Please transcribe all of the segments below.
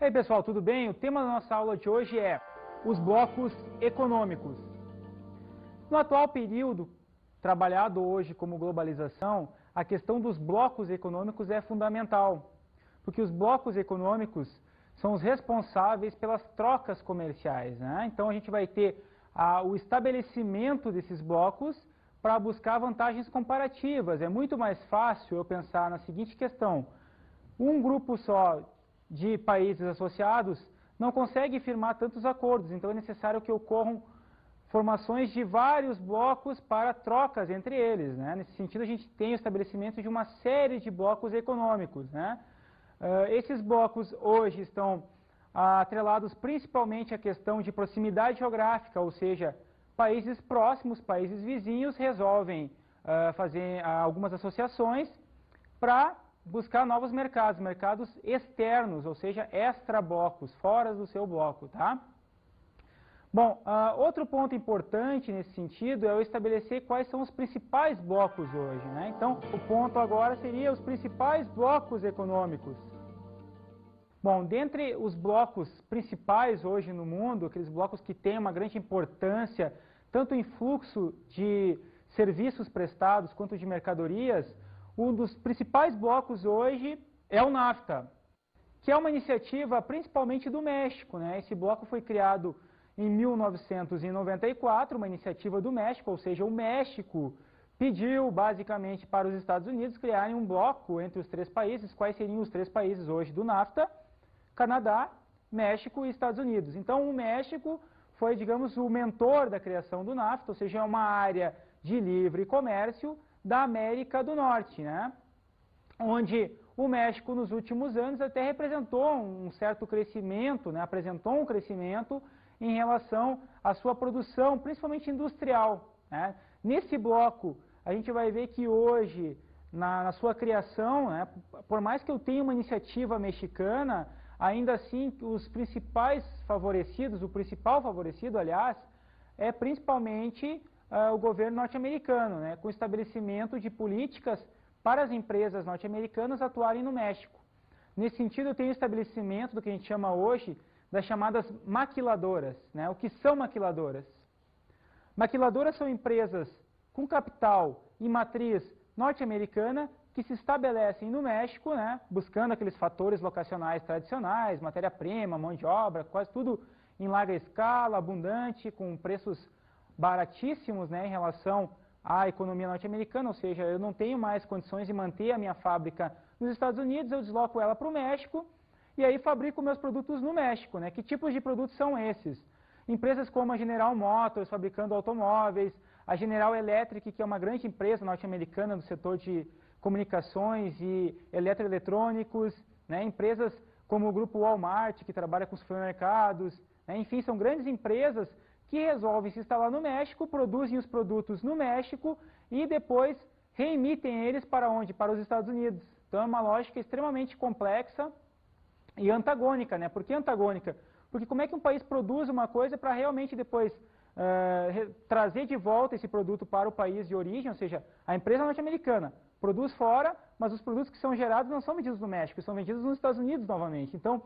E aí pessoal, tudo bem? O tema da nossa aula de hoje é os blocos econômicos. No atual período, trabalhado hoje como globalização, a questão dos blocos econômicos é fundamental, porque os blocos econômicos são os responsáveis pelas trocas comerciais, né? Então a gente vai ter o estabelecimento desses blocos para buscar vantagens comparativas. É muito mais fácil eu pensar na seguinte questão: um grupo só de países associados não consegue firmar tantos acordos, então é necessário que ocorram formações de vários blocos para trocas entre eles, né? Nesse sentido, a gente tem o estabelecimento de uma série de blocos econômicos, né? Esses blocos hoje estão atrelados principalmente à questão de proximidade geográfica, ou seja, países próximos, países vizinhos resolvem fazer algumas associações para buscar novos mercados, mercados externos, ou seja, extra-blocos, fora do seu bloco, tá? Bom, outro ponto importante nesse sentido é eu estabelecer quais são os principais blocos hoje, né? Então, o ponto agora seria os principais blocos econômicos. Bom, dentre os blocos principais hoje no mundo, aqueles blocos que têm uma grande importância, tanto em fluxo de serviços prestados quanto de mercadorias, um dos principais blocos hoje é o NAFTA, que é uma iniciativa principalmente do México, né? Esse bloco foi criado em 1994, uma iniciativa do México, ou seja, o México pediu basicamente para os Estados Unidos criarem um bloco entre os três países. Quais seriam os três países hoje do NAFTA? Canadá, México e Estados Unidos. Então o México foi, digamos, o mentor da criação do NAFTA, ou seja, é uma área de livre comércio da América do Norte, né? Onde o México nos últimos anos até representou um certo crescimento, né? Apresentou um crescimento em relação à sua produção, principalmente industrial, né? Nesse bloco, a gente vai ver que hoje, na sua criação, né, por mais que eu tenha uma iniciativa mexicana, ainda assim os principais favorecidos, o principal favorecido, aliás, é principalmente o governo norte-americano, né, com o estabelecimento de políticas para as empresas norte-americanas atuarem no México. Nesse sentido, eu tenho o estabelecimento do que a gente chama hoje das chamadas maquiladoras, né? O que são maquiladoras? Maquiladoras são empresas com capital e matriz norte-americana que se estabelecem no México, né? Buscando aqueles fatores locacionais tradicionais, matéria-prima, mão de obra, quase tudo em larga escala, abundante, com preços baratíssimos, né, em relação à economia norte-americana, ou seja, eu não tenho mais condições de manter a minha fábrica nos Estados Unidos, eu desloco ela para o México e aí fabrico meus produtos no México, né? Que tipos de produtos são esses? Empresas como a General Motors, fabricando automóveis, a General Electric, que é uma grande empresa norte-americana no setor de comunicações e eletroeletrônicos, né? Empresas como o grupo Walmart, que trabalha com supermercados, né? Enfim, são grandes empresas que resolvem se instalar no México, produzem os produtos no México e depois reemitem eles para onde? Para os Estados Unidos. Então é uma lógica extremamente complexa e antagônica, né? Por que antagônica? Porque como é que um país produz uma coisa para realmente depois trazer de volta esse produto para o país de origem, ou seja, a empresa norte-americana produz fora, mas os produtos que são gerados não são vendidos no México, são vendidos nos Estados Unidos novamente. Então,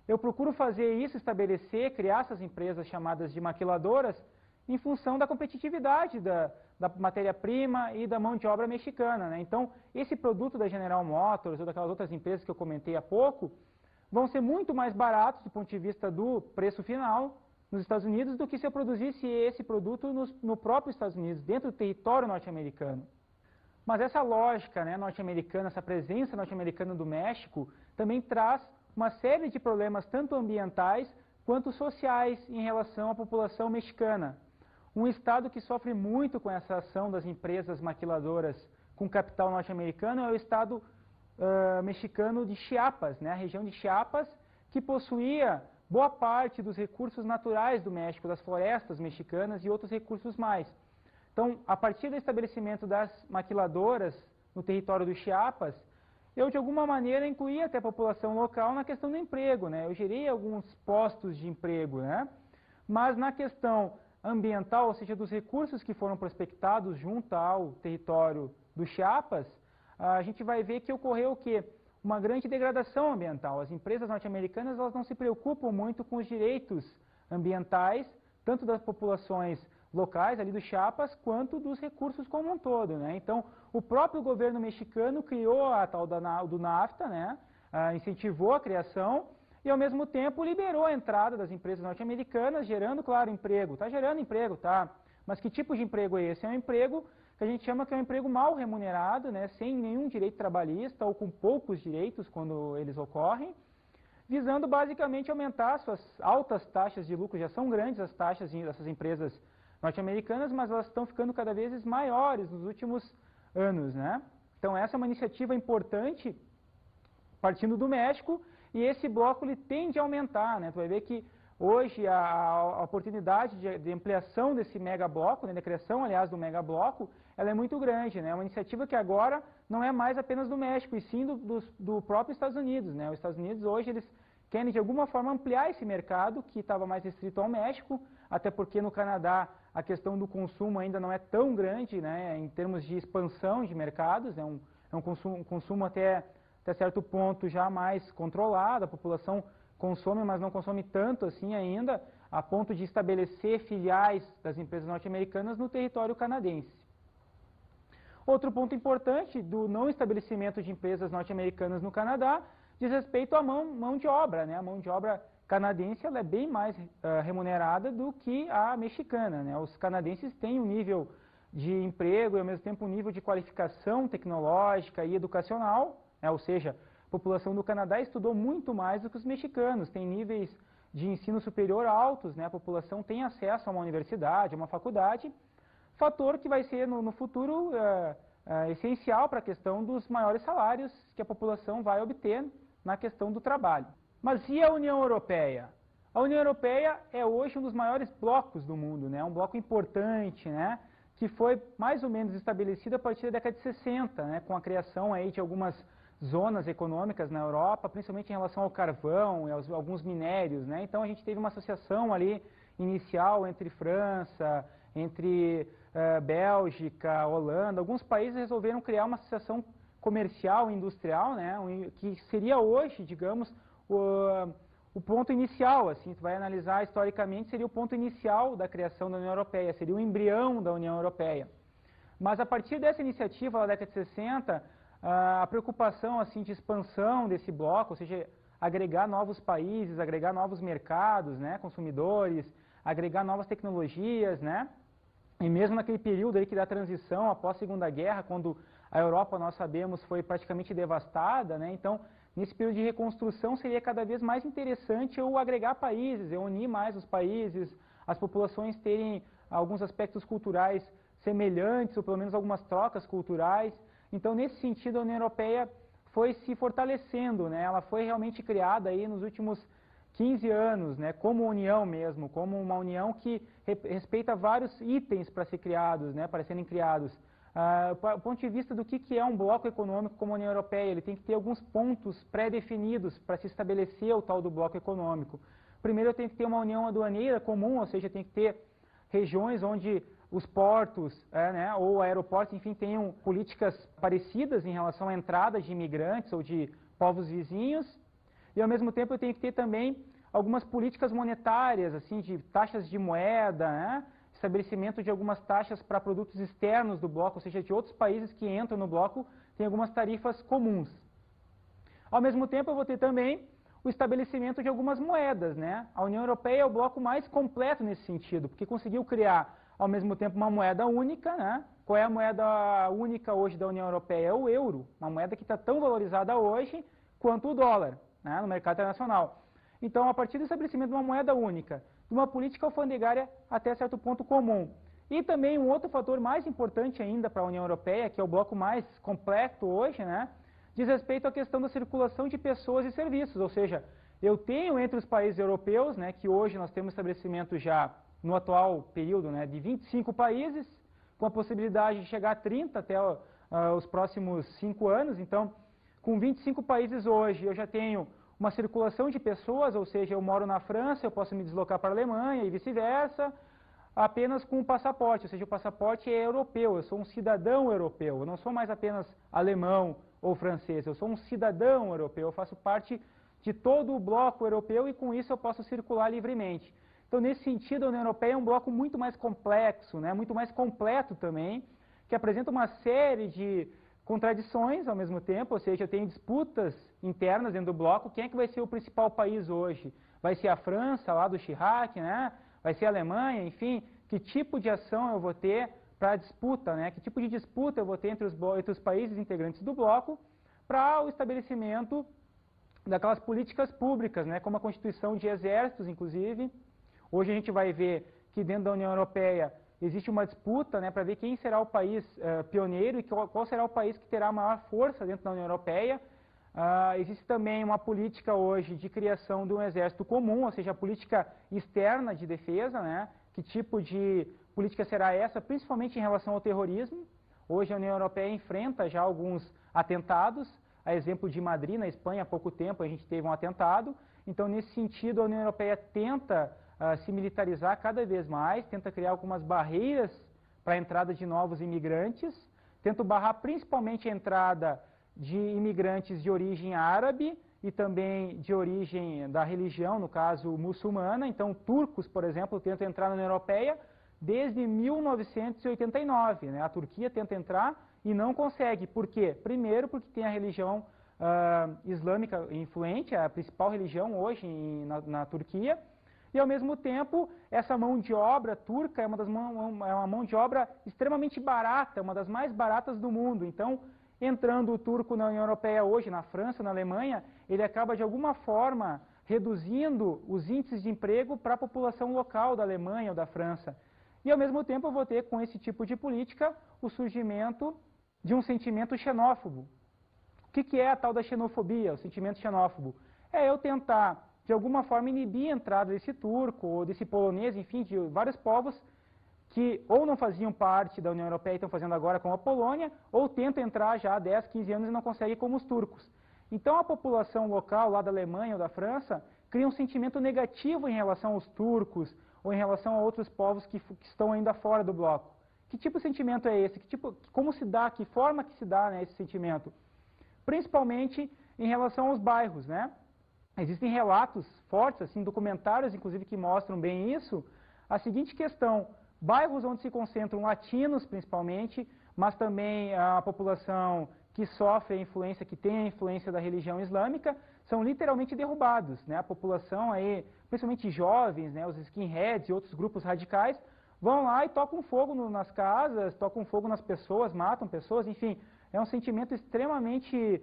eu procuro fazer isso, estabelecer, criar essas empresas chamadas de maquiladoras em função da competitividade da matéria-prima e da mão de obra mexicana, né? Então, esse produto da General Motors ou daquelas outras empresas que eu comentei há pouco vão ser muito mais baratos do ponto de vista do preço final nos Estados Unidos do que se eu produzisse esse produto no próprio Estados Unidos, dentro do território norte-americano. Mas essa lógica, né, norte-americana, essa presença norte-americana do México, também traz uma série de problemas tanto ambientais quanto sociais em relação à população mexicana. Um estado que sofre muito com essa ação das empresas maquiladoras com capital norte-americano é o estado mexicano de Chiapas, né? A região de Chiapas, que possuía boa parte dos recursos naturais do México, das florestas mexicanas e outros recursos mais. Então, a partir do estabelecimento das maquiladoras no território do Chiapas, eu de alguma maneira incluí até a população local na questão do emprego, né? Eu gerei alguns postos de emprego, né? Mas na questão ambiental, ou seja, dos recursos que foram prospectados junto ao território do Chiapas, a gente vai ver que ocorreu o quê? uma grande degradação ambiental. As empresas norte-americanas elas não se preocupam muito com os direitos ambientais, tanto das populações locais ali do Chiapas, quanto dos recursos como um todo, né? Então, o próprio governo mexicano criou a tal do NAFTA, né? Incentivou a criação e, ao mesmo tempo, liberou a entrada das empresas norte-americanas, gerando, claro, emprego. Está gerando emprego, tá? Mas que tipo de emprego é esse? É um emprego que a gente chama que é um emprego mal remunerado, né? Sem nenhum direito trabalhista ou com poucos direitos quando eles ocorrem, visando basicamente aumentar suas altas taxas de lucro. Já são grandes as taxas dessas empresas norte-americanas, mas elas estão ficando cada vez maiores nos últimos anos, né? Então essa é uma iniciativa importante partindo do México e esse bloco ele tende a aumentar, né? Tu vai ver que hoje a oportunidade de ampliação desse megabloco, né, da criação, aliás, do megabloco, ela é muito grande, né? É uma iniciativa que agora não é mais apenas do México, e sim do próprio Estados Unidos, né? Os Estados Unidos hoje eles querem de alguma forma ampliar esse mercado que estava mais restrito ao México, até porque no Canadá a questão do consumo ainda não é tão grande, né, em termos de expansão de mercados, é um consumo até certo ponto já mais controlado, a população consome, mas não consome tanto assim ainda, a ponto de estabelecer filiais das empresas norte-americanas no território canadense. Outro ponto importante do não estabelecimento de empresas norte-americanas no Canadá diz respeito à mão de obra, né? A mão de obra canadense ela é bem mais remunerada do que a mexicana, né? Os canadenses têm um nível de emprego e ao mesmo tempo um nível de qualificação tecnológica e educacional, né? Ou seja, a população do Canadá estudou muito mais do que os mexicanos, tem níveis de ensino superior altos, né? A população tem acesso a uma universidade, a uma faculdade, fator que vai ser no futuro essencial para a questão dos maiores salários que a população vai obter na questão do trabalho. Mas e a União Europeia? A União Europeia é hoje um dos maiores blocos do mundo, né? Um bloco importante, né? Que foi mais ou menos estabelecido a partir da década de 60, né? Com a criação aí de algumas zonas econômicas na Europa, principalmente em relação ao carvão e aos alguns minérios, né? Então a gente teve uma associação ali inicial entre França, entre Bélgica, Holanda, alguns países resolveram criar uma associação comercial e industrial, né, que seria hoje, digamos, o ponto inicial, assim, tu vai analisar historicamente, seria o ponto inicial da criação da União Europeia, seria o embrião da União Europeia. Mas a partir dessa iniciativa, na década de 60, a preocupação assim, de expansão desse bloco, ou seja, agregar novos países, agregar novos mercados, né, consumidores, agregar novas tecnologias, né, e mesmo naquele período aí que da transição após a Segunda Guerra, quando a Europa, nós sabemos, foi praticamente devastada, né? Então, nesse período de reconstrução seria cada vez mais interessante eu agregar países, eu unir mais os países, as populações terem alguns aspectos culturais semelhantes, ou pelo menos algumas trocas culturais. Então, nesse sentido, a União Europeia foi se fortalecendo, né? Ela foi realmente criada aí nos últimos 15 anos, né, como união mesmo, como uma união que respeita vários itens para ser criados, né, para serem criados. Do ponto de vista do que é um bloco econômico como a União Europeia, ele tem que ter alguns pontos pré-definidos para se estabelecer o tal do bloco econômico. Primeiro, tem que ter uma união aduaneira comum, ou seja, tem que ter regiões onde os portos, né, ou aeroportos, enfim, tenham políticas parecidas em relação à entrada de imigrantes ou de povos vizinhos. E, ao mesmo tempo, eu tenho que ter também algumas políticas monetárias, assim, de taxas de moeda, né? Estabelecimento de algumas taxas para produtos externos do bloco, ou seja, de outros países que entram no bloco, tem algumas tarifas comuns. Ao mesmo tempo, eu vou ter também o estabelecimento de algumas moedas, né? A União Europeia é o bloco mais completo nesse sentido, porque conseguiu criar, ao mesmo tempo, uma moeda única, né? Qual é a moeda única hoje da União Europeia? É o euro, uma moeda que está tão valorizada hoje quanto o dólar, né, no mercado internacional. Então, a partir do estabelecimento de uma moeda única, de uma política alfandegária até certo ponto comum, e também um outro fator mais importante ainda para a União Europeia, que é o bloco mais completo hoje, né, diz respeito à questão da circulação de pessoas e serviços, ou seja, eu tenho entre os países europeus, né, que hoje nós temos estabelecimento já no atual período, né, de 25 países, com a possibilidade de chegar a 30 até os próximos 5 anos, então, com 25 países hoje, eu já tenho uma circulação de pessoas, ou seja, eu moro na França, eu posso me deslocar para a Alemanha e vice-versa, apenas com o passaporte, ou seja, o passaporte é europeu, eu sou um cidadão europeu, eu não sou mais apenas alemão ou francês, eu sou um cidadão europeu, eu faço parte de todo o bloco europeu e com isso eu posso circular livremente. Então, nesse sentido, a União Europeia é um bloco muito mais complexo, né, muito mais completo também, que apresenta uma série de contradições ao mesmo tempo, ou seja, eu tenho disputas internas dentro do bloco. Quem é que vai ser o principal país hoje? Vai ser a França, lá do Chirac, né? Vai ser a Alemanha, enfim, que tipo de ação eu vou ter para a disputa, né? Que tipo de disputa eu vou ter entre os países integrantes do bloco para o estabelecimento daquelas políticas públicas, né? Como a constituição de exércitos, inclusive. Hoje a gente vai ver que dentro da União Europeia existe uma disputa, né, para ver quem será o país pioneiro e qual será o país que terá maior força dentro da União Europeia. Existe também uma política hoje de criação de um exército comum, ou seja, a política externa de defesa, né? Que tipo de política será essa, principalmente em relação ao terrorismo. Hoje a União Europeia enfrenta já alguns atentados, a exemplo de Madrid, na Espanha, há pouco tempo a gente teve um atentado. Então, nesse sentido, a União Europeia tenta se militarizar cada vez mais, tenta criar algumas barreiras para a entrada de novos imigrantes, tenta barrar principalmente a entrada de imigrantes de origem árabe e também de origem da religião, no caso muçulmana. Então, turcos, por exemplo, tentam entrar na União Europeia desde 1989. Né? A Turquia tenta entrar e não consegue. Por quê? Primeiro, porque tem a religião islâmica influente, a principal religião hoje na Turquia. E, ao mesmo tempo, essa mão de obra turca é uma mão de obra extremamente barata, uma das mais baratas do mundo. Então, entrando o turco na União Europeia hoje, na França, na Alemanha, ele acaba, de alguma forma, reduzindo os índices de emprego para a população local da Alemanha ou da França. E, ao mesmo tempo, eu vou ter, com esse tipo de política, o surgimento de um sentimento xenófobo. O que é a tal da xenofobia, o sentimento xenófobo? É eu tentar, de alguma forma, inibir a entrada desse turco ou desse polonês, enfim, de vários povos que ou não faziam parte da União Europeia e estão fazendo agora, como a Polônia, ou tentam entrar já há 10, 15 anos e não conseguem, como os turcos. Então, a população local, lá da Alemanha ou da França, cria um sentimento negativo em relação aos turcos ou em relação a outros povos que estão ainda fora do bloco. Que tipo de sentimento é esse? Como se dá, que forma que se dá, né, esse sentimento? Principalmente em relação aos bairros, né? Existem relatos fortes, assim, documentários, inclusive, que mostram bem isso. A seguinte questão: bairros onde se concentram latinos, principalmente, mas também a população que sofre a influência, que tem a influência da religião islâmica, são literalmente derrubados, né? A população aí, principalmente jovens, né, os skinheads e outros grupos radicais, vão lá e tocam fogo nas casas, tocam fogo nas pessoas, matam pessoas, enfim, é um sentimento extremamente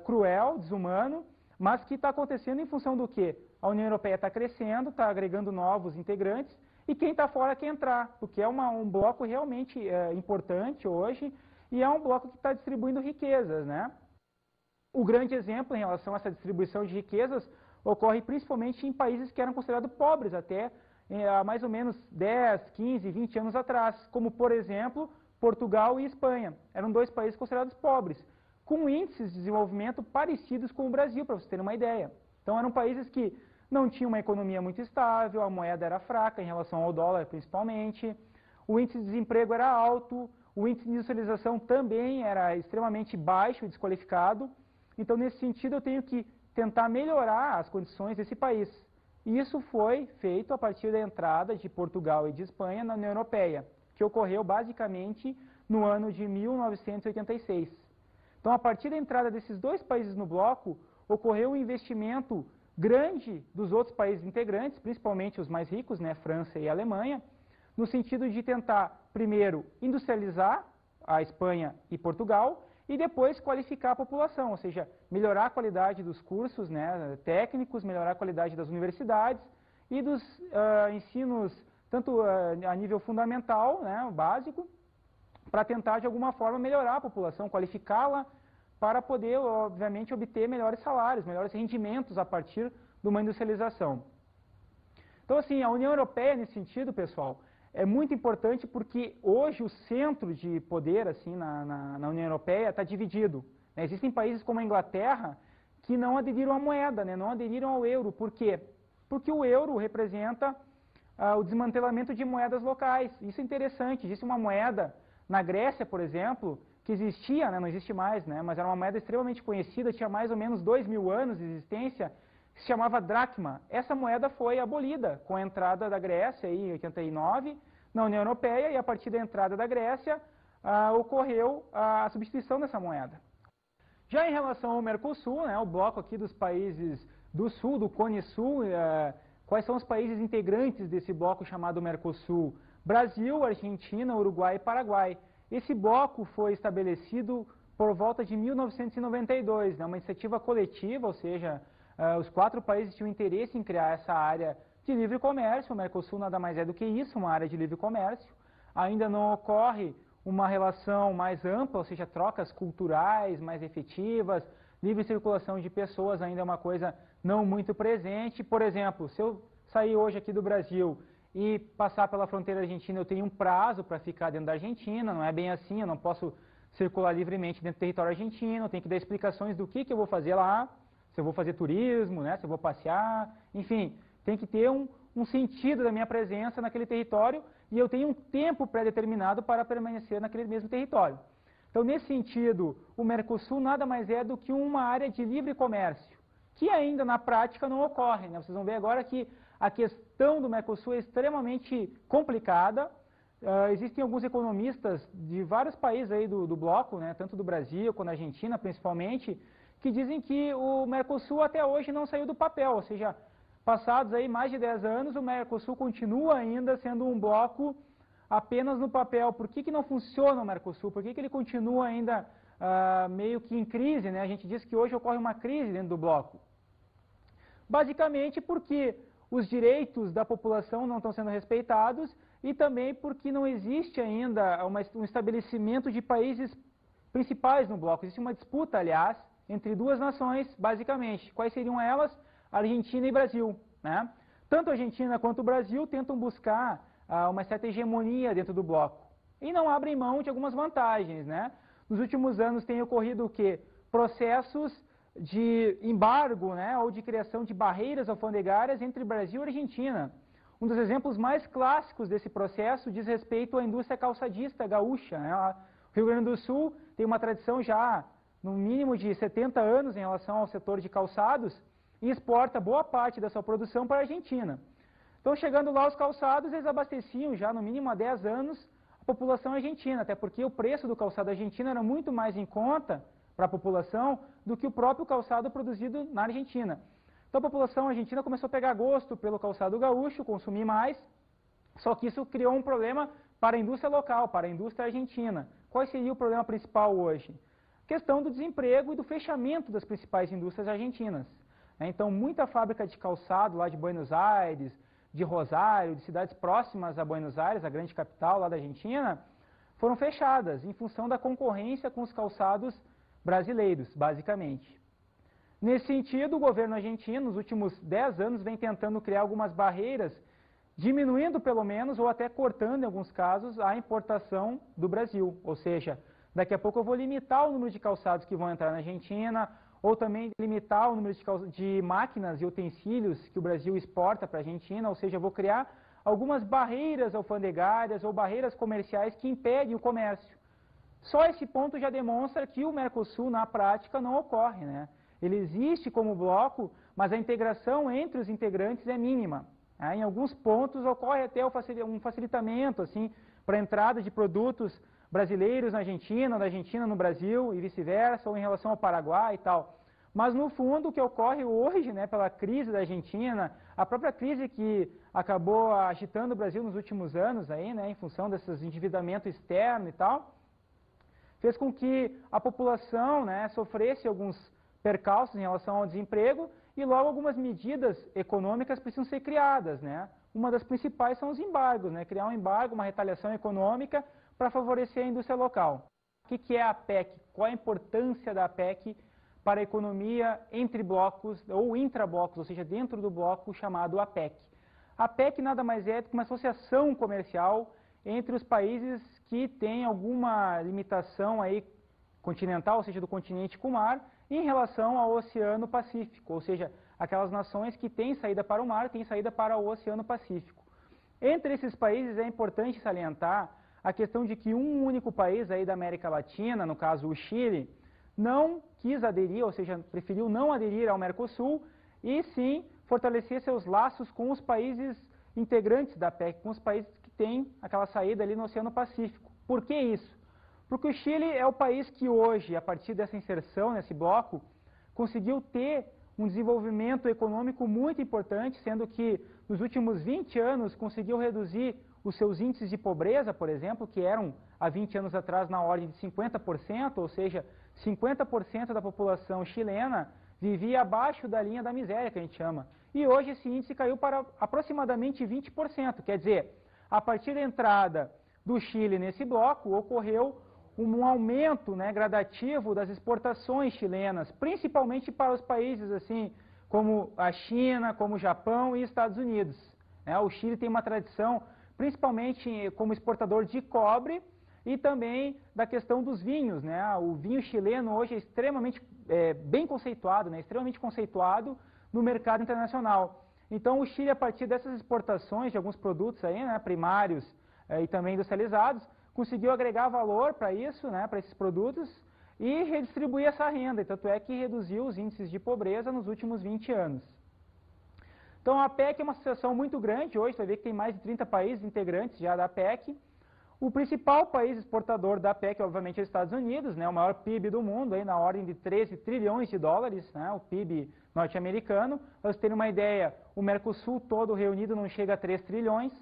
cruel, desumano, mas que está acontecendo em função do quê? A União Europeia está crescendo, está agregando novos integrantes, e quem está fora quer entrar, porque é um bloco realmente importante hoje, e é um bloco que está distribuindo riquezas, né? O grande exemplo em relação a essa distribuição de riquezas ocorre principalmente em países que eram considerados pobres até há mais ou menos 10, 15, 20 anos atrás, como, por exemplo, Portugal e Espanha. Eram dois países considerados pobres, com índices de desenvolvimento parecidos com o Brasil, para vocês terem uma ideia. Então, eram países que não tinham uma economia muito estável, a moeda era fraca em relação ao dólar, principalmente, o índice de desemprego era alto, o índice de industrialização também era extremamente baixo e desqualificado. Então, nesse sentido, eu tenho que tentar melhorar as condições desse país. E isso foi feito a partir da entrada de Portugal e de Espanha na União Europeia, que ocorreu basicamente no ano de 1986. Então, a partir da entrada desses dois países no bloco, ocorreu um investimento grande dos outros países integrantes, principalmente os mais ricos, né, França e Alemanha, no sentido de tentar, primeiro, industrializar a Espanha e Portugal, e depois qualificar a população, ou seja, melhorar a qualidade dos cursos, né, técnicos, melhorar a qualidade das universidades e dos ensinos, tanto a nível fundamental, né, o básico, para tentar, de alguma forma, melhorar a população, qualificá-la, para poder, obviamente, obter melhores salários, melhores rendimentos a partir de uma industrialização. Então, assim, a União Europeia, nesse sentido, pessoal, é muito importante porque hoje o centro de poder assim, na União Europeia está dividido. Né? Existem países como a Inglaterra que não aderiram à moeda, né? Não aderiram ao euro. Por quê? Porque o euro representa o desmantelamento de moedas locais. Isso é interessante. Existe uma moeda na Grécia, por exemplo, que existia, né, não existe mais, né, mas era uma moeda extremamente conhecida, tinha mais ou menos 2.000 anos de existência, que se chamava dracma. Essa moeda foi abolida com a entrada da Grécia em 89 na União Europeia, e a partir da entrada da Grécia ocorreu a substituição dessa moeda. Já em relação ao Mercosul, né, o bloco aqui dos países do Sul, do Cone Sul, quais são os países integrantes desse bloco chamado Mercosul? Brasil, Argentina, Uruguai e Paraguai. Esse bloco foi estabelecido por volta de 1992, né, uma iniciativa coletiva, ou seja, os 4 países tinham interesse em criar essa área de livre comércio. O Mercosul nada mais é do que isso, uma área de livre comércio. Ainda não ocorre uma relação mais ampla, ou seja, trocas culturais mais efetivas, livre circulação de pessoas ainda é uma coisa não muito presente. Por exemplo, se eu sair hoje aqui do Brasil e passar pela fronteira argentina, eu tenho um prazo para ficar dentro da Argentina, não é bem assim, eu não posso circular livremente dentro do território argentino, eu tenho que dar explicações do que eu vou fazer lá, se eu vou fazer turismo, né, se eu vou passear, enfim, tem que ter um sentido da minha presença naquele território, e eu tenho um tempo pré-determinado para permanecer naquele mesmo território. Então, nesse sentido, o Mercosul nada mais é do que uma área de livre comércio, que ainda na prática não ocorre, né? Vocês vão ver agora que a questão do Mercosul é extremamente complicada. Existem alguns economistas de vários países aí do bloco, né, tanto do Brasil quanto da Argentina principalmente, que dizem que o Mercosul até hoje não saiu do papel, ou seja, passados aí mais de 10 anos, o Mercosul continua ainda sendo um bloco apenas no papel. Por que não funciona o Mercosul? Por que ele continua ainda meio que em crise, né? A gente diz que hoje ocorre uma crise dentro do bloco. Basicamente porque os direitos da população não estão sendo respeitados e também porque não existe ainda um estabelecimento de países principais no bloco. Existe uma disputa, aliás, entre 2 nações, basicamente. Quais seriam elas? Argentina e Brasil, né? Tanto a Argentina quanto o Brasil tentam buscar uma certa hegemonia dentro do bloco e não abrem mão de algumas vantagens, né? Nos últimos anos tem ocorrido o quê? Processos de embargo, né, ou de criação de barreiras alfandegárias entre Brasil e Argentina. Um dos exemplos mais clássicos desse processo diz respeito à indústria calçadista gaúcha, né? O Rio Grande do Sul tem uma tradição já no mínimo de 70 anos em relação ao setor de calçados e exporta boa parte da sua produção para a Argentina. Então, chegando lá os calçados, eles abasteciam já no mínimo há 10 anos a população argentina, até porque o preço do calçado argentino era muito mais em conta para a população do que o próprio calçado produzido na Argentina. Então, a população argentina começou a pegar gosto pelo calçado gaúcho, consumir mais, só que isso criou um problema para a indústria local, para a indústria argentina. Qual seria o problema principal hoje? A questão do desemprego e do fechamento das principais indústrias argentinas. Então, muita fábrica de calçado lá de Buenos Aires, de Rosário, de cidades próximas a Buenos Aires, a grande capital lá da Argentina, foram fechadas em função da concorrência com os calçados brasileiros, basicamente. Nesse sentido, o governo argentino, nos últimos 10 anos, vem tentando criar algumas barreiras, diminuindo pelo menos, ou até cortando em alguns casos, a importação do Brasil. Ou seja, daqui a pouco eu vou limitar o número de calçados que vão entrar na Argentina, ou também limitar o número de máquinas e utensílios que o Brasil exporta para a Argentina, ou seja, eu vou criar algumas barreiras alfandegárias ou barreiras comerciais que impedem o comércio. Só esse ponto já demonstra que o Mercosul, na prática, não ocorre, né? Ele existe como bloco, mas a integração entre os integrantes é mínima. Né? Em alguns pontos ocorre até um facilitamento assim, para a entrada de produtos brasileiros na Argentina, da Argentina no Brasil e vice-versa, ou em relação ao Paraguai e tal. Mas, no fundo, o que ocorre hoje, né, pela crise da Argentina, a própria crise que acabou agitando o Brasil nos últimos anos, aí, né, em função desses endividamento externo e tal, fez com que a população, né, sofresse alguns percalços em relação ao desemprego e logo algumas medidas econômicas precisam ser criadas, né? Uma das principais são os embargos, né? Criar um embargo, uma retaliação econômica para favorecer a indústria local. O que é a PEC? Qual a importância da PEC para a economia entre blocos ou intrablocos, ou seja, dentro do bloco chamado APEC? A PEC nada mais é do que uma associação comercial entre os países que têm alguma limitação aí continental, ou seja, do continente com o mar, em relação ao Oceano Pacífico, ou seja, aquelas nações que têm saída para o mar, têm saída para o Oceano Pacífico. Entre esses países é importante salientar a questão de que um único país aí da América Latina, no caso o Chile, não quis aderir, ou seja, preferiu não aderir ao Mercosul e sim fortalecer seus laços com os países integrantes da PEC, com os países que têm aquela saída ali no Oceano Pacífico. Por que isso? Porque o Chile é o país que hoje, a partir dessa inserção nesse bloco, conseguiu ter um desenvolvimento econômico muito importante, sendo que nos últimos 20 anos conseguiu reduzir os seus índices de pobreza, por exemplo, que eram há 20 anos atrás na ordem de 50%, ou seja, 50% da população chilena vivia abaixo da linha da miséria, que a gente chama. E hoje esse índice caiu para aproximadamente 20%, quer dizer, a partir da entrada do Chile nesse bloco, ocorreu um aumento, né, gradativo das exportações chilenas, principalmente para os países assim como a China, como o Japão e Estados Unidos. O Chile tem uma tradição, principalmente como exportador de cobre e também da questão dos vinhos. O vinho chileno hoje é extremamente bem conceituado, extremamente conceituado no mercado internacional. Então o Chile, a partir dessas exportações de alguns produtos aí, primários e também industrializados, conseguiu agregar valor para isso, para esses produtos e redistribuir essa renda, e tanto é que reduziu os índices de pobreza nos últimos 20 anos. Então a PEC é uma associação muito grande, hoje você vai ver que tem mais de 30 países integrantes já da PEC. O principal país exportador da PEC, obviamente, é os Estados Unidos, o maior PIB do mundo, aí na ordem de 13 trilhões de dólares, o PIB norte-americano. Para vocês terem uma ideia, o Mercosul todo reunido não chega a 3 trilhões.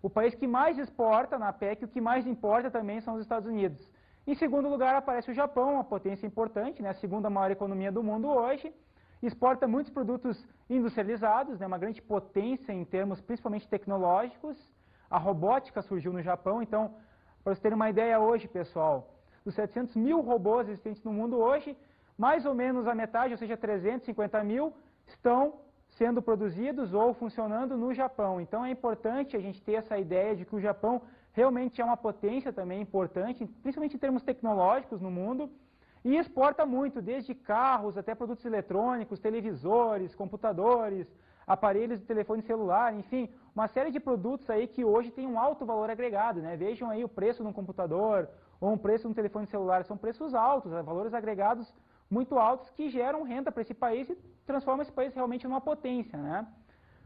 O país que mais exporta na PEC, o que mais importa também são os Estados Unidos. Em segundo lugar aparece o Japão, uma potência importante, a segunda maior economia do mundo hoje. Exporta muitos produtos industrializados, uma grande potência em termos principalmente tecnológicos. A robótica surgiu no Japão, então, para vocês terem uma ideia hoje, pessoal, dos 700 mil robôs existentes no mundo hoje, mais ou menos a metade, ou seja, 350 mil, estão sendo produzidos ou funcionando no Japão. Então é importante a gente ter essa ideia de que o Japão realmente é uma potência também importante, principalmente em termos tecnológicos no mundo, e exporta muito, desde carros até produtos eletrônicos, televisores, computadores, aparelhos de telefone celular, enfim, uma série de produtos aí que hoje tem um alto valor agregado, Vejam aí o preço de um computador ou um preço de um telefone celular, são preços altos, valores agregados muito altos que geram renda para esse país e transformam esse país realmente numa potência,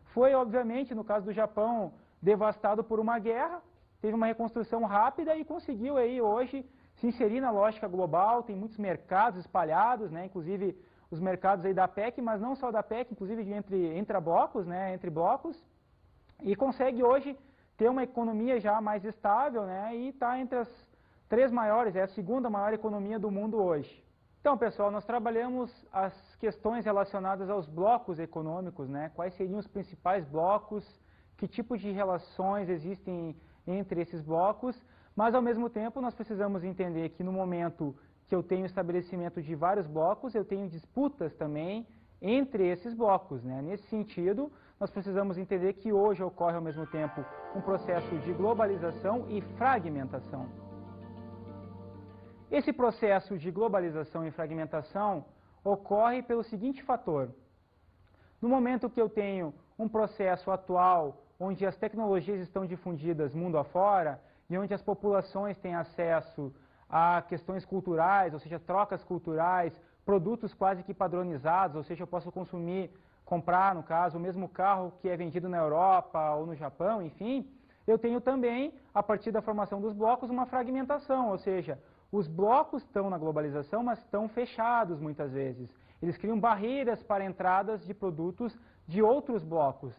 Foi, obviamente, no caso do Japão, devastado por uma guerra, teve uma reconstrução rápida e conseguiu aí hoje se inserir na lógica global, tem muitos mercados espalhados, inclusive os mercados aí da PEC, mas não só da PEC, inclusive entre blocos, entre blocos, e consegue hoje ter uma economia já mais estável, e está entre as 3 maiores, é a segunda maior economia do mundo hoje. Então, pessoal, nós trabalhamos as questões relacionadas aos blocos econômicos, quais seriam os principais blocos, que tipo de relações existem entre esses blocos, mas ao mesmo tempo nós precisamos entender que no momento que eu tenho estabelecimento de vários blocos, eu tenho disputas também entre esses blocos. Nesse sentido, nós precisamos entender que hoje ocorre ao mesmo tempo um processo de globalização e fragmentação. Esse processo de globalização e fragmentação ocorre pelo seguinte fator. No momento que eu tenho um processo atual onde as tecnologias estão difundidas mundo afora e onde as populações têm acesso a questões culturais, ou seja, trocas culturais, produtos quase que padronizados, ou seja, eu posso comprar, no caso, o mesmo carro que é vendido na Europa ou no Japão, enfim, eu tenho também, a partir da formação dos blocos, uma fragmentação, ou seja, os blocos estão na globalização, mas estão fechados muitas vezes. Eles criam barreiras para entradas de produtos de outros blocos.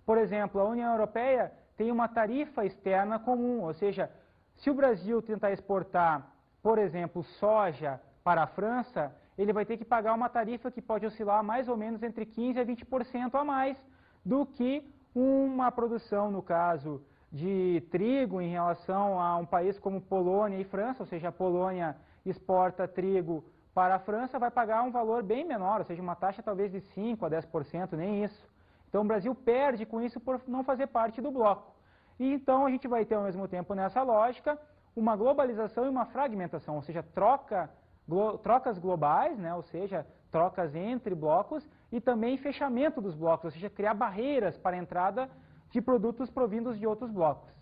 Por exemplo, a União Europeia tem uma tarifa externa comum, ou seja, se o Brasil tentar exportar, por exemplo, soja para a França, ele vai ter que pagar uma tarifa que pode oscilar mais ou menos entre 15% a 20% a mais do que uma produção, no caso de trigo, em relação a um país como Polônia e França, ou seja, a Polônia exporta trigo para a França, vai pagar um valor bem menor, ou seja, uma taxa talvez de 5% a 10%, nem isso. Então o Brasil perde com isso por não fazer parte do bloco. E então a gente vai ter ao mesmo tempo nessa lógica uma globalização e uma fragmentação, ou seja, trocas globais, ou seja, trocas entre blocos e também fechamento dos blocos, ou seja, criar barreiras para a entrada de produtos provindos de outros blocos.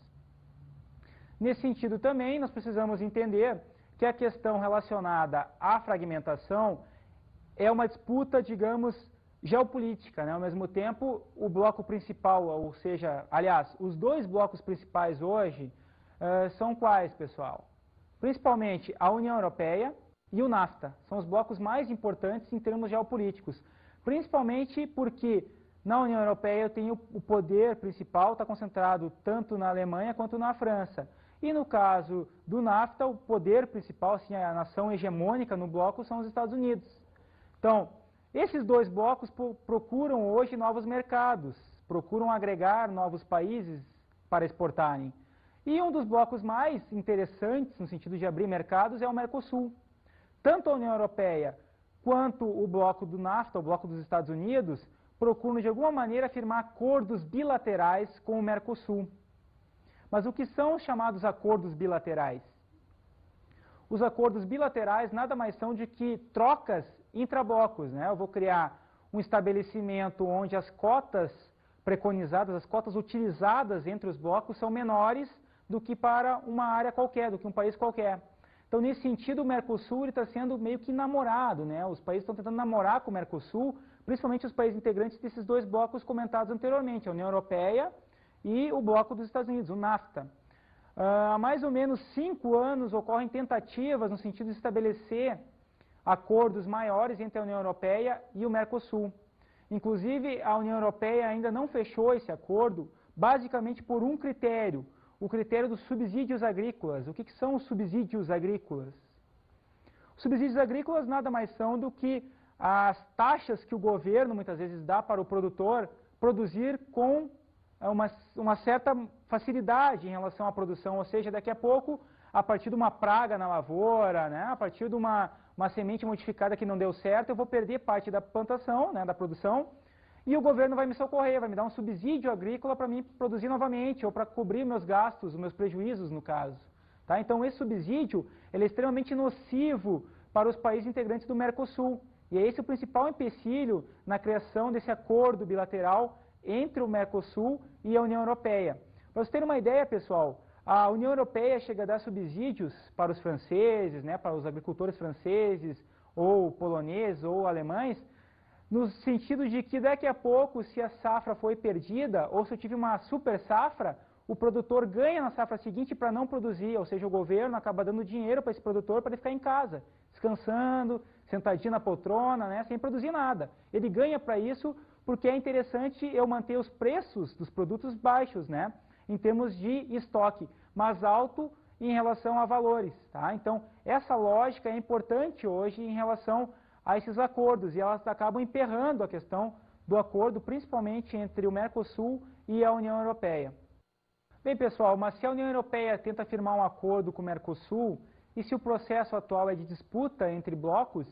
Nesse sentido também, nós precisamos entender que a questão relacionada à fragmentação é uma disputa, digamos, geopolítica, né? Ao mesmo tempo, o bloco principal, ou seja, aliás, os dois blocos principais hoje são quais, pessoal? Principalmente a União Europeia e o NAFTA. São os blocos mais importantes em termos geopolíticos. Principalmente porque na União Europeia eu tenho o poder principal, está concentrado tanto na Alemanha quanto na França. E no caso do NAFTA, o poder principal, assim, a nação hegemônica no bloco são os Estados Unidos. Então, esses dois blocos procuram hoje novos mercados, procuram agregar novos países para exportarem. E um dos blocos mais interessantes, no sentido de abrir mercados, é o Mercosul. Tanto a União Europeia quanto o bloco do NAFTA, o bloco dos Estados Unidos, procuram de alguma maneira firmar acordos bilaterais com o Mercosul. Mas o que são os chamados acordos bilaterais? Os acordos bilaterais nada mais são do que trocas intrablocos, né? Eu vou criar um estabelecimento onde as cotas preconizadas, as cotas utilizadas entre os blocos são menores do que para uma área qualquer, do que um país qualquer. Então, nesse sentido, o Mercosul está sendo meio que namorado, né? Os países estão tentando namorar com o Mercosul, principalmente os países integrantes desses dois blocos comentados anteriormente, a União Europeia e o bloco dos Estados Unidos, o NAFTA. Há mais ou menos 5 anos ocorrem tentativas no sentido de estabelecer acordos maiores entre a União Europeia e o Mercosul. Inclusive, a União Europeia ainda não fechou esse acordo, basicamente por um critério, o critério dos subsídios agrícolas. O que são os subsídios agrícolas? Os subsídios agrícolas nada mais são do que as taxas que o governo muitas vezes dá para o produtor produzir com uma certa facilidade em relação à produção, ou seja, daqui a pouco, a partir de uma praga na lavoura, né, a partir de uma semente modificada que não deu certo, eu vou perder parte da plantação, né, da produção, e o governo vai me socorrer, vai me dar um subsídio agrícola para mim produzir novamente, ou para cobrir meus gastos, os meus prejuízos, no caso. Tá? Então, esse subsídio ele é extremamente nocivo para os países integrantes do Mercosul, e é esse o principal empecilho na criação desse acordo bilateral entre o Mercosul e a União Europeia. Para vocês terem uma ideia, pessoal, a União Europeia chega a dar subsídios para os franceses, né, para os agricultores franceses, ou poloneses, ou alemães, no sentido de que daqui a pouco, se a safra foi perdida, ou se eu tive uma super safra, o produtor ganha na safra seguinte para não produzir, ou seja, o governo acaba dando dinheiro para esse produtor para ele ficar em casa, descansando, sentadinho na poltrona, né, sem produzir nada. Ele ganha para isso porque é interessante eu manter os preços dos produtos baixos, né, em termos de estoque, mas alto em relação a valores. Tá? Então, essa lógica é importante hoje em relação a esses acordos, e elas acabam emperrando a questão do acordo, principalmente entre o Mercosul e a União Europeia. Bem, pessoal, mas se a União Europeia tenta firmar um acordo com o Mercosul, e se o processo atual é de disputa entre blocos,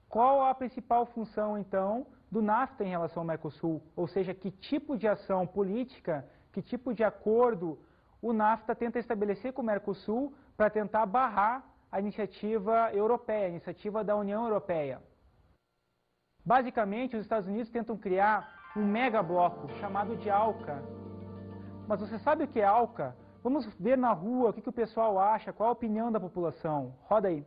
qual a principal função, então, do NAFTA em relação ao Mercosul? Ou seja, que tipo de ação política, que tipo de acordo o NAFTA tenta estabelecer com o Mercosul para tentar barrar a iniciativa europeia, a iniciativa da União Europeia? Basicamente, os Estados Unidos tentam criar um megabloco chamado de ALCA. Mas você sabe o que é ALCA? Vamos ver na rua o que o pessoal acha, qual a opinião da população. Roda aí.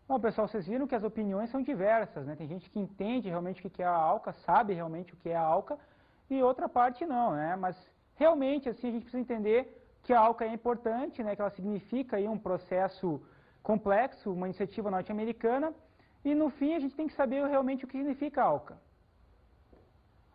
Bom, pessoal, vocês viram que as opiniões são diversas, né? Tem gente que entende realmente o que é a ALCA, sabe realmente o que é a ALCA, e outra parte não, né? Mas realmente, assim, a gente precisa entender que a ALCA é importante, né? Que ela significa aí um processo complexo, uma iniciativa norte-americana, e no fim a gente tem que saber realmente o que significa a ALCA.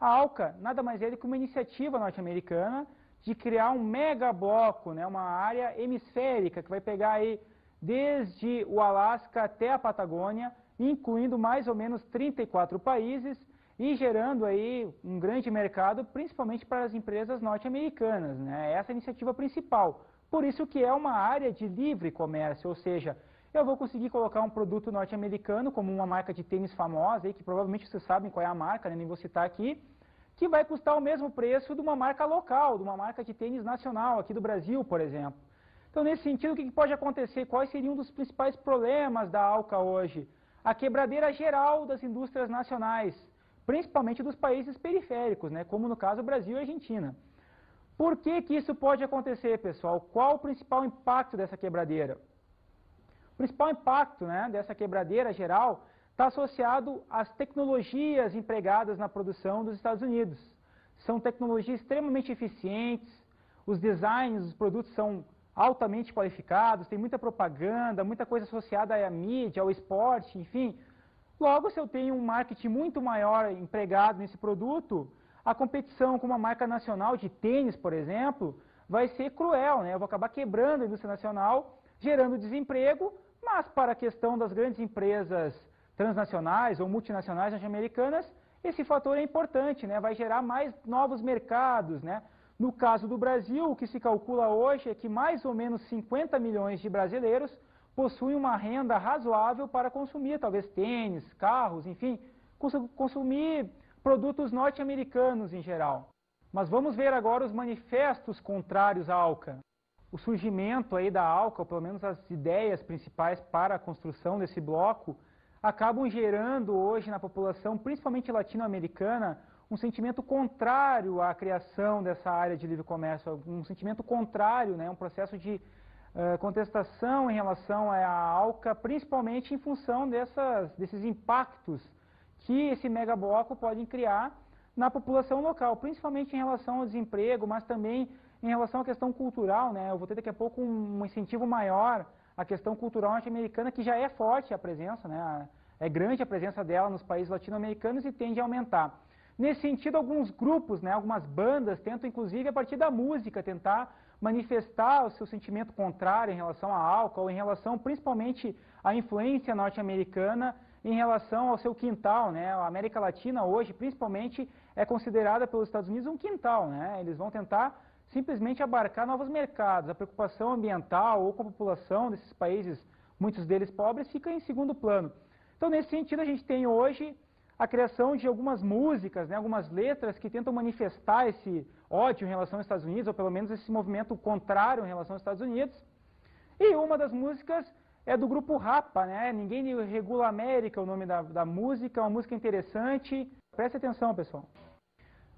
A ALCA nada mais é do que uma iniciativa norte-americana de criar um megabloco, né, uma área hemisférica que vai pegar aí desde o Alasca até a Patagônia, incluindo mais ou menos 34 países e gerando aí um grande mercado, principalmente para as empresas norte-americanas, né? Essa é a iniciativa principal. Por isso que é uma área de livre comércio, ou seja, eu vou conseguir colocar um produto norte-americano, como uma marca de tênis famosa, aí, que provavelmente vocês sabem qual é a marca, né, nem vou citar aqui, que vai custar o mesmo preço de uma marca local, de uma marca de tênis nacional, aqui do Brasil, por exemplo. Então, nesse sentido, o que pode acontecer? Quais seriam um dos principais problemas da ALCA hoje? A quebradeira geral das indústrias nacionais, principalmente dos países periféricos, né, como no caso Brasil e Argentina. Por que que isso pode acontecer, pessoal? Qual o principal impacto dessa quebradeira? O principal impacto, né, dessa quebradeira geral está associado às tecnologias empregadas na produção dos Estados Unidos. São tecnologias extremamente eficientes, os designs dos produtos são altamente qualificados, tem muita propaganda, muita coisa associada à mídia, ao esporte, enfim. Logo, se eu tenho um marketing muito maior empregado nesse produto, a competição com uma marca nacional de tênis, por exemplo, vai ser cruel, né? Eu vou acabar quebrando a indústria nacional, gerando desemprego, mas para a questão das grandes empresas transnacionais ou multinacionais norte-americanas, esse fator é importante, né? Vai gerar mais novos mercados, né? No caso do Brasil, o que se calcula hoje é que mais ou menos 50 milhões de brasileiros possuem uma renda razoável para consumir, talvez tênis, carros, enfim, consumir produtos norte-americanos em geral. Mas vamos ver agora os manifestos contrários à ALCA. O surgimento aí da ALCA, ou pelo menos as ideias principais para a construção desse bloco, acabam gerando hoje na população, principalmente latino-americana, um sentimento contrário à criação dessa área de livre comércio, um sentimento contrário, né, um processo de contestação em relação à ALCA, principalmente em função desses impactos que esse megabloco pode criar na população local, principalmente em relação ao desemprego, mas também em relação à questão cultural, né? Eu vou ter daqui a pouco um incentivo maior à questão cultural norte-americana, que já é forte a presença, né? É grande a presença dela nos países latino-americanos e tende a aumentar. Nesse sentido, alguns grupos, né, algumas bandas tentam, inclusive, a partir da música, tentar manifestar o seu sentimento contrário em relação à ALCA, ou em relação, principalmente, à influência norte-americana em relação ao seu quintal, né? A América Latina hoje, principalmente, é considerada pelos Estados Unidos um quintal, né? Eles vão tentar simplesmente abarcar novos mercados. A preocupação ambiental ou com a população desses países, muitos deles pobres, fica em segundo plano. Então, nesse sentido, a gente tem hoje a criação de algumas músicas, né, algumas letras que tentam manifestar esse ódio em relação aos Estados Unidos, ou pelo menos esse movimento contrário em relação aos Estados Unidos. E uma das músicas é do grupo Rapa, né? Ninguém Regula a América, o nome da música, é uma música interessante. Preste atenção, pessoal.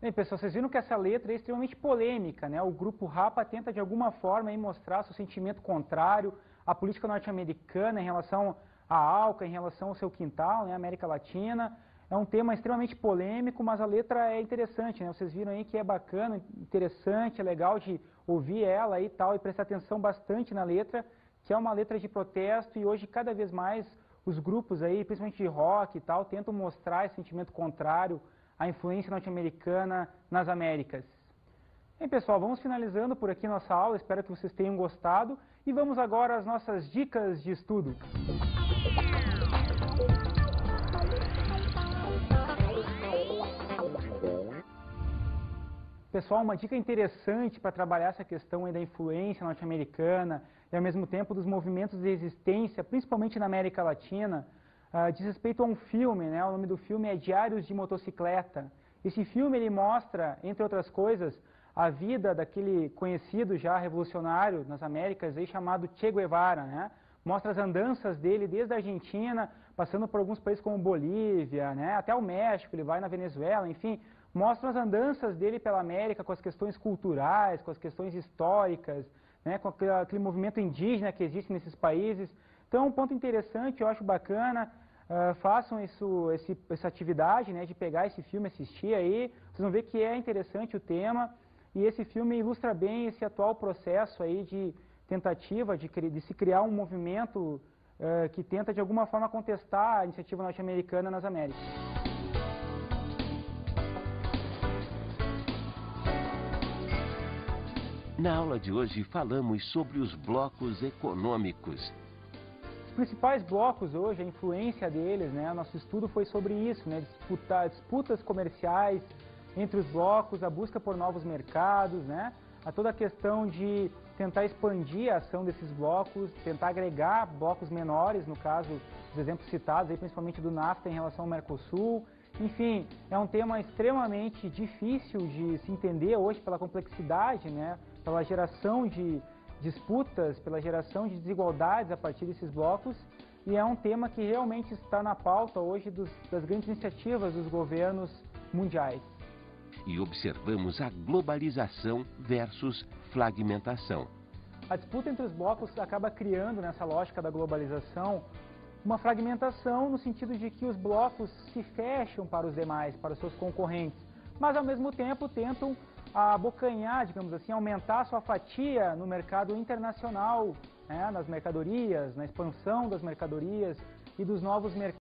Bem, pessoal, vocês viram que essa letra é extremamente polêmica, né? O grupo Rapa tenta de alguma forma aí mostrar seu sentimento contrário à política norte-americana em relação à ALCA, em relação ao seu quintal, né? América Latina. É um tema extremamente polêmico, mas a letra é interessante, né? Vocês viram aí que é bacana, interessante, é legal de ouvir ela e tal, e prestar atenção bastante na letra, que é uma letra de protesto, e hoje cada vez mais os grupos aí, principalmente de rock e tal, tentam mostrar esse sentimento contrário à influência norte-americana nas Américas. Bem, pessoal, vamos finalizando por aqui nossa aula, espero que vocês tenham gostado, e vamos agora às nossas dicas de estudo. Pessoal, uma dica interessante para trabalhar essa questão aí da influência norte-americana e ao mesmo tempo dos movimentos de resistência, principalmente na América Latina, diz respeito a um filme, né? O nome do filme é Diários de Motocicleta. Esse filme ele mostra, entre outras coisas, a vida daquele conhecido já revolucionário nas Américas aí, chamado Che Guevara, né? Mostra as andanças dele desde a Argentina, passando por alguns países como Bolívia, né? Até o México, ele vai na Venezuela, enfim, mostram as andanças dele pela América com as questões culturais, com as questões históricas, né, com aquele movimento indígena que existe nesses países. Então é um ponto interessante, eu acho bacana, façam essa atividade, né, de pegar esse filme, assistir aí, vocês vão ver que é interessante o tema, e esse filme ilustra bem esse atual processo aí de tentativa de se criar um movimento que tenta de alguma forma contestar a iniciativa norte-americana nas Américas. Na aula de hoje falamos sobre os blocos econômicos. Os principais blocos hoje, a influência deles, né? Nosso estudo foi sobre isso, né? Disputas comerciais entre os blocos, a busca por novos mercados, né? A toda a questão de tentar expandir a ação desses blocos, tentar agregar blocos menores, no caso, os exemplos citados, aí, principalmente do NAFTA em relação ao Mercosul. Enfim, é um tema extremamente difícil de se entender hoje pela complexidade, né? Pela geração de disputas, pela geração de desigualdades a partir desses blocos, e é um tema que realmente está na pauta hoje das grandes iniciativas dos governos mundiais. e observamos a globalização versus fragmentação. A disputa entre os blocos acaba criando, nessa lógica da globalização, uma fragmentação no sentido de que os blocos se fecham para os demais, para os seus concorrentes, mas ao mesmo tempo tentam abocanhar, digamos assim, aumentar sua fatia no mercado internacional, né, nas mercadorias, na expansão das mercadorias e dos novos mercados.